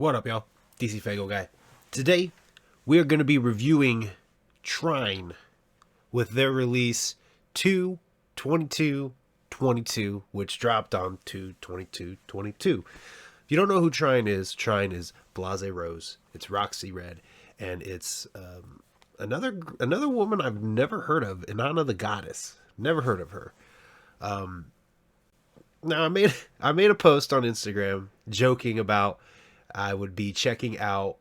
What up, y'all? DCFAYGOGUY. Today, we are going to be reviewing T.R.1.N.E with their release II-XXII-XXII, which dropped on 2/22/22. If you don't know who T.R.1.N is, T.R.1.N is Blase Rose. It's Roxy Red, and it's another woman I've never heard of, Inanna the Goddess. Never heard of her. Now I made a post on Instagram joking about I would be checking out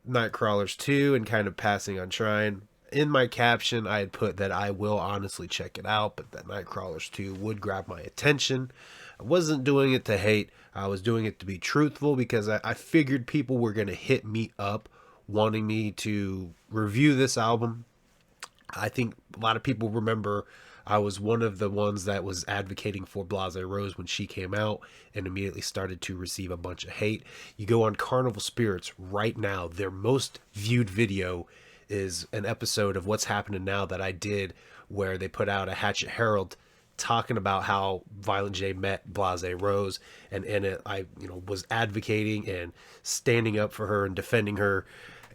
Nightcrawlers 2 and kind of passing on T.R.1.N. In my caption, I had put that I will honestly check it out, but that Nightcrawlers 2 would grab my attention. I wasn't doing it to hate. I was doing it to be truthful because I figured people were going to hit me up wanting me to review this album. I think a lot of people remember I was one of the ones that was advocating for Blase Rose when she came out and immediately started to receive a bunch of hate. You go on Carnival Spirits right now, their most viewed video is an episode of What's Happening Now that I did where they put out a Hatchet Herald talking about how Violent J met Blase Rose, and in it I was advocating and standing up for her and defending her,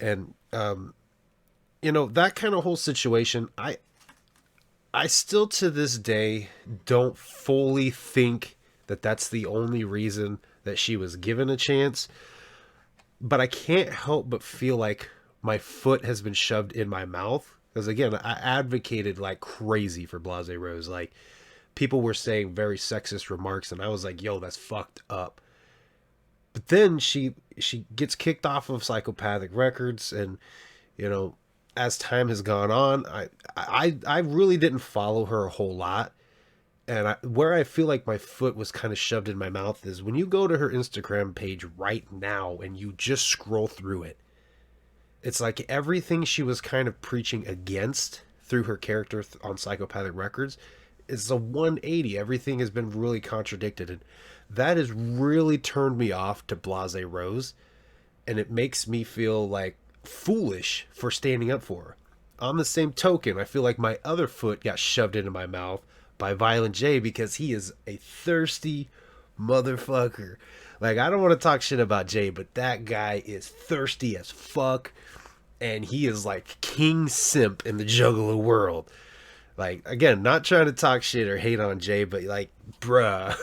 and that kind of whole situation. I still to this day don't fully think that that's the only reason that she was given a chance, but I can't help but feel like my foot has been shoved in my mouth, because again, I advocated like crazy for Blase Rose. Like, people were saying very sexist remarks and I was like, yo, that's fucked up. But then she gets kicked off of Psychopathic Records, and as time has gone on, I really didn't follow her a whole lot. And where I feel like my foot was kind of shoved in my mouth is when you go to her Instagram page right now and you just scroll through it. It's like everything she was kind of preaching against through her character on Psychopathic Records is a 180. Everything has been really contradicted. And that has really turned me off to Blase Rose. And it makes me feel like foolish for standing up for her. On the same token, I feel like my other foot got shoved into my mouth by Violent J because he is a thirsty motherfucker. Like, I don't want to talk shit about Jay, but that guy is thirsty as fuck, and he is like king simp in the Juggalo world. Like, again, not trying to talk shit or hate on Jay, but like, bruh,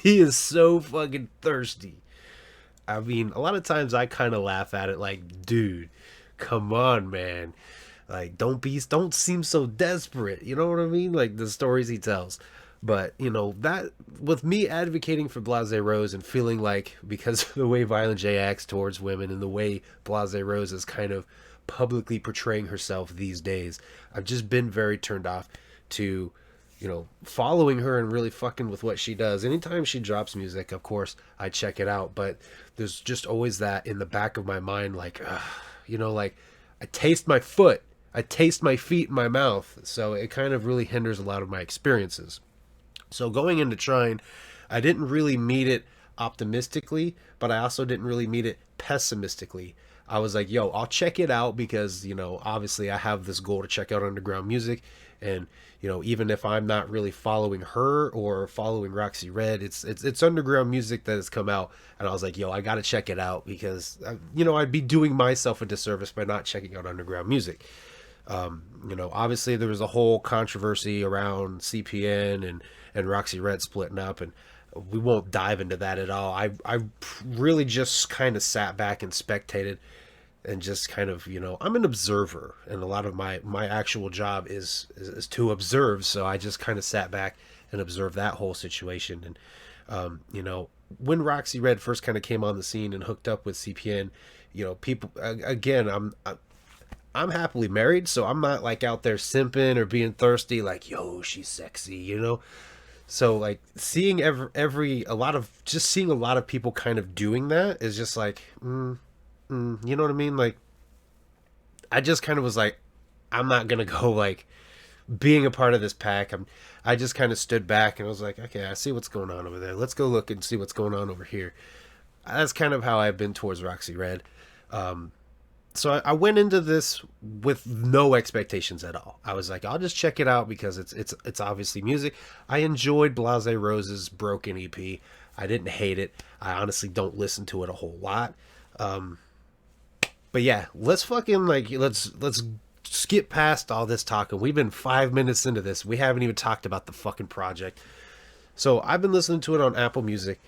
he is so fucking thirsty. I mean, a lot of times I kind of laugh at it like, dude, come on, man. Like, don't seem so desperate. You know what I mean? Like, the stories he tells. But, that, with me advocating for Blase Rose and feeling like, because of the way Violent J acts towards women and the way Blase Rose is kind of publicly portraying herself these days, I've just been very turned off to, following her and really fucking with what she does. Anytime she drops music, of course, I check it out. But there's just always that in the back of my mind, like, like, I taste my foot. I taste my feet in my mouth. So it kind of really hinders a lot of my experiences. So going into T.R.1.N, I didn't really meet it optimistically, but I also didn't really meet it pessimistically. I was like, yo, I'll check it out because, obviously I have this goal to check out underground music. And, even if I'm not really following her or following Roxy Red, it's underground music that has come out. And I was like, yo, I got to check it out because, I'd be doing myself a disservice by not checking out underground music. Obviously there was a whole controversy around CPN and Roxy Red splitting up, and we won't dive into that at all. I really just kind of sat back and spectated and just kind of, I'm an observer, and a lot of my actual job is to observe. So I just kind of sat back and observed that whole situation. And, when Roxy Red first kind of came on the scene and hooked up with CPN, people, again, I'm happily married, so I'm not like out there simping or being thirsty like, yo, she's sexy, So like seeing seeing a lot of people kind of doing that is just like, you know what I mean? Like, I just kind of was like, I'm not gonna go like being a part of this pack. I just kind of stood back and I was like, okay, I see what's going on over there. Let's go look and see what's going on over here. That's kind of how I've been towards Roxy Red. So I went into this with no expectations at all. I was like, I'll just check it out because it's obviously music. I enjoyed Blase Rose's Broken EP. I didn't hate it. I honestly don't listen to it a whole lot. But yeah, let's fucking let's skip past all this talking. We've been 5 minutes into this. We haven't even talked about the fucking project. So I've been listening to it on Apple Music,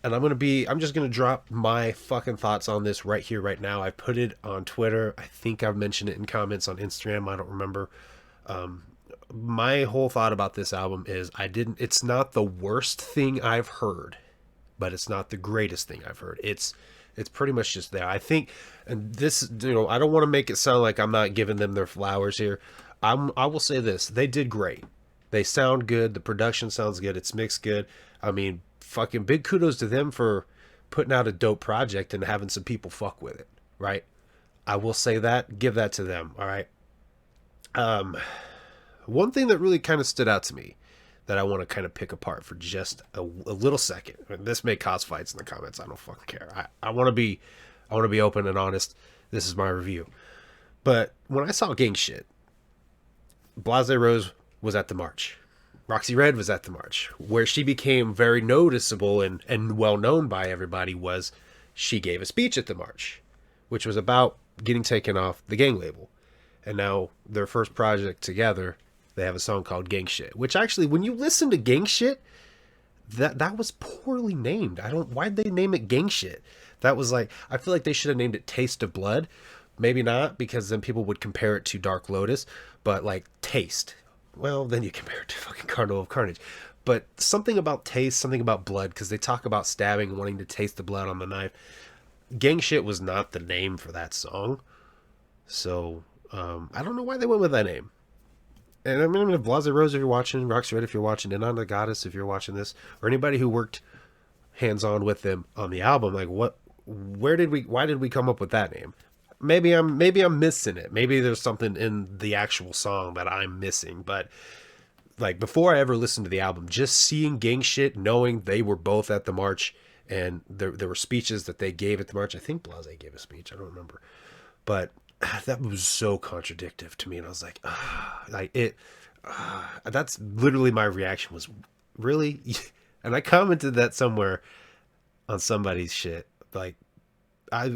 and I'm just gonna drop my fucking thoughts on this right here, right now. I put it on Twitter. I think I've mentioned it in comments on Instagram. I don't remember. My whole thought about this album is it's not the worst thing I've heard, but it's not the greatest thing I've heard. It's pretty much just there. I think, and this, I don't want to make it sound like I'm not giving them their flowers here. I will say this: they did great. They sound good. The production sounds good. It's mixed good. I mean, fucking big kudos to them for putting out a dope project and having some people fuck with it, right? I will say that. Give that to them, all right? One thing that really kind of stood out to me that I want to kind of pick apart for just a little second. And this may cause fights in the comments. I don't fucking care. I want to be open and honest. This is my review. But when I saw Gang Shit, Blase Rose was at the march. Roxy Red was at the march. Where she became very noticeable and well known by everybody was she gave a speech at the march, which was about getting taken off the Gang label. And now their first project together, they have a song called Gang Shit, which actually, when you listen to Gang Shit, that was poorly named. Why'd they name it Gang Shit? That was like, I feel like they should have named it Taste of Blood. Maybe not, because then people would compare it to Dark Lotus, but like Taste. Well, then you compare it to fucking Carnival of Carnage. But something about taste, something about blood, because they talk about stabbing and wanting to taste the blood on the knife. Gang Shit was not the name for that song. So, I don't know why they went with that name. And I mean, if Blase Rose, if you're watching, Roxy Red, if you're watching, and on the Goddess, if you're watching this, or anybody who worked hands-on with them on the album, like why did we come up with that name? Maybe I'm missing it. Maybe there's something in the actual song that I'm missing. But like, before I ever listened to the album, just seeing Gang Shit, knowing they were both at the march, and there were speeches that they gave at the march. I think Blase gave a speech. I don't remember, but that was so contradictive to me, and I was like, that's literally my reaction was, really? And I commented that somewhere on somebody's shit. Like, Deck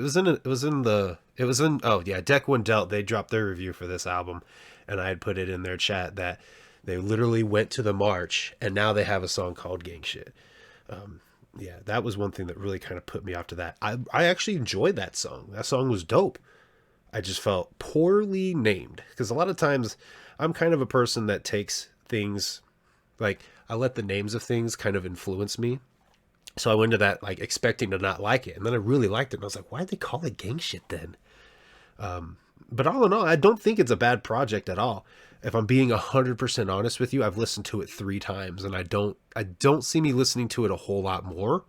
One Dealt, they dropped their review for this album, and I had put it in their chat that they literally went to the march, and now they have a song called Gang Shit. Yeah, that was one thing that really kind of put me off to that. I actually enjoyed that song. That song was dope. I just felt poorly named, because a lot of times I'm kind of a person that takes things, like, I let the names of things kind of influence me. So I went to that like expecting to not like it, and then I really liked it, and I was like, why did they call it Gang Shit then? But all in all, I don't think it's a bad project at all. If I'm being 100% honest with you, I've listened to it 3 times, and I don't see me listening to it a whole lot more.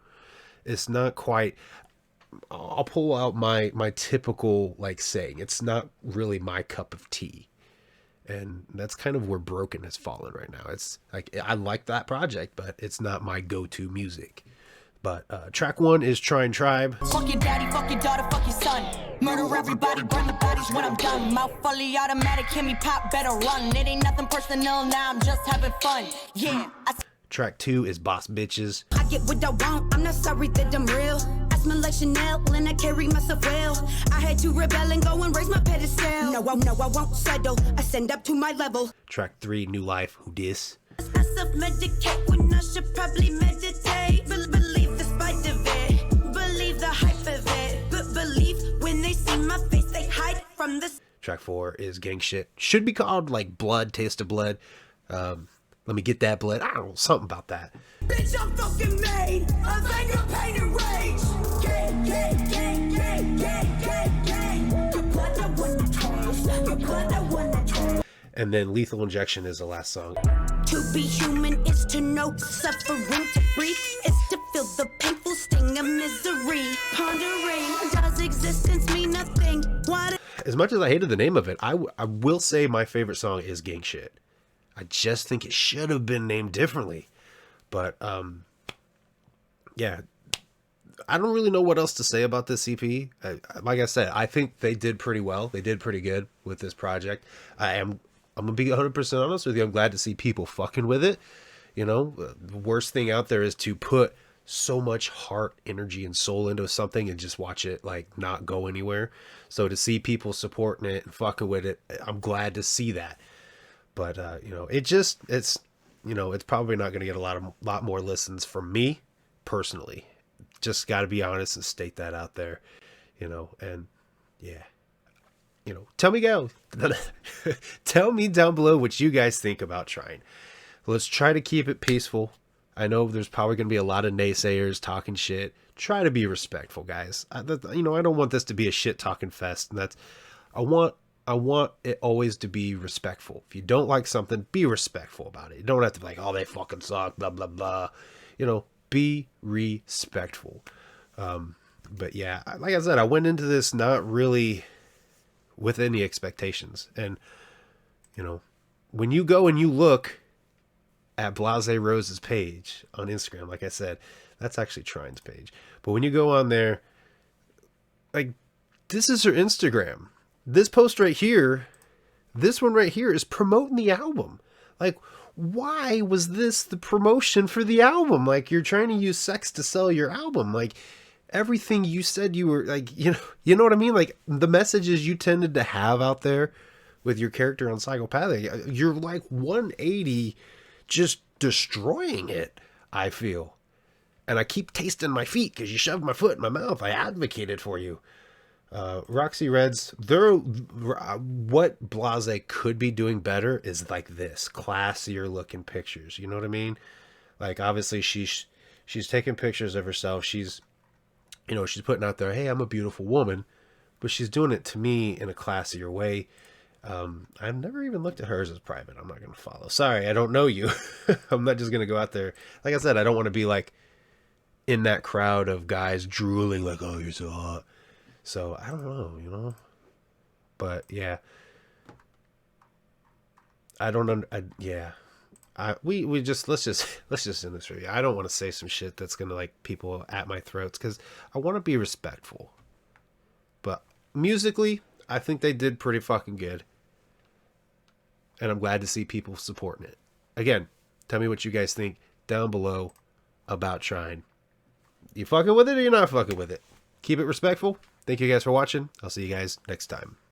It's not quite. I'll pull out my typical like saying. It's not really my cup of tea, and that's kind of where Broken has fallen right now. It's like, I like that project, but it's not my go-to music. But track 1 is Trine Tribe. Fuck your daddy, fuck your daughter, fuck your son. Murder everybody, burn the bodies when I'm done. Mouth fully automatic, hear me pop, better run. It ain't nothing personal, now I'm just having fun. Yeah. Track 2 is Boss Bitches. I get what I want, I'm not sorry that I'm real. I smell like Chanel and I carry myself well. I had to rebel and go and raise my pedestal. No, I won't settle. I stand up to my level. Track 3, New Life, Who Dis? I self-medicate when I should probably meditate. Believe the spite of it, believe the hype of it. But believe when they see my face, they hide from this. Track 4 is Gang Shit. Should be called like Blood, Taste of Blood. Let me get that blood. I don't know, something about that. Bitch, I'm fucking made of anger, pain, and rage. Gang, gang, gang, gang, gang, gang, gang. Your blood, I wanna taste. Your blood, I wanna taste. And then Lethal Injection is the last song. To be human is to know suffering. To breathe is to feel the painful sting of misery. Pondering, does existence mean nothing? What? As much as I hated the name of it, I will say my favorite song is Gang Shit. I just think it should have been named differently. But, yeah. I don't really know what else to say about this EP. Like I said, I think they did pretty well. They did pretty good with this project. I'm going to be 100% honest with you. I'm glad to see people fucking with it. You know, the worst thing out there is to put so much heart, energy, and soul into something and just watch it like not go anywhere. So to see people supporting it and fucking with it, I'm glad to see that. But you know, it's you know, it's probably not going to get a lot more listens from me personally. Just got to be honest and state that out there, you know. And yeah, you know, tell me down below what you guys think about trying. Let's try to keep it peaceful. I know there's probably going to be a lot of naysayers talking shit. Try to be respectful, guys. You know, I don't want this to be a shit talking fest. And I want I want it always to be respectful. If you don't like something, be respectful about it. You don't have to be like, oh, they fucking suck, blah blah blah. You know, be respectful. But yeah, like I said, I went into this not really with any expectations. And you know, when you go and you look at Blase Rose's page on Instagram, like I said, that's actually Trine's page. But when you go on there, like, this is her Instagram. This post right here, this one right here is promoting the album. Like, why was this the promotion for the album? Like, you're trying to use sex to sell your album. Like, everything you said you were, like, you know what I mean? Like, the messages you tended to have out there with your character on Psychopathic, you're like 180 just destroying it, I feel. And I keep tasting my feet because you shoved my foot in my mouth. I advocated for you. Roxy Reds, what Blase could be doing better is like this classier looking pictures. You know what I mean? Like, obviously she's taking pictures of herself. She's putting out there, hey, I'm a beautiful woman, but she's doing it to me in a classier way. I've never even looked at hers as private. I'm not going to follow. Sorry, I don't know you. I'm not just going to go out there. Like I said, I don't want to be like in that crowd of guys drooling like, oh, you're so hot. So I don't know, but yeah, I don't know. Yeah, we just let's just end this review. I don't want to say some shit that's gonna like people at my throats because I want to be respectful. But musically, I think they did pretty fucking good, and I'm glad to see people supporting it. Again, tell me what you guys think down below about Trine. You fucking with it or you're not fucking with it? Keep it respectful. Thank you guys for watching. I'll see you guys next time.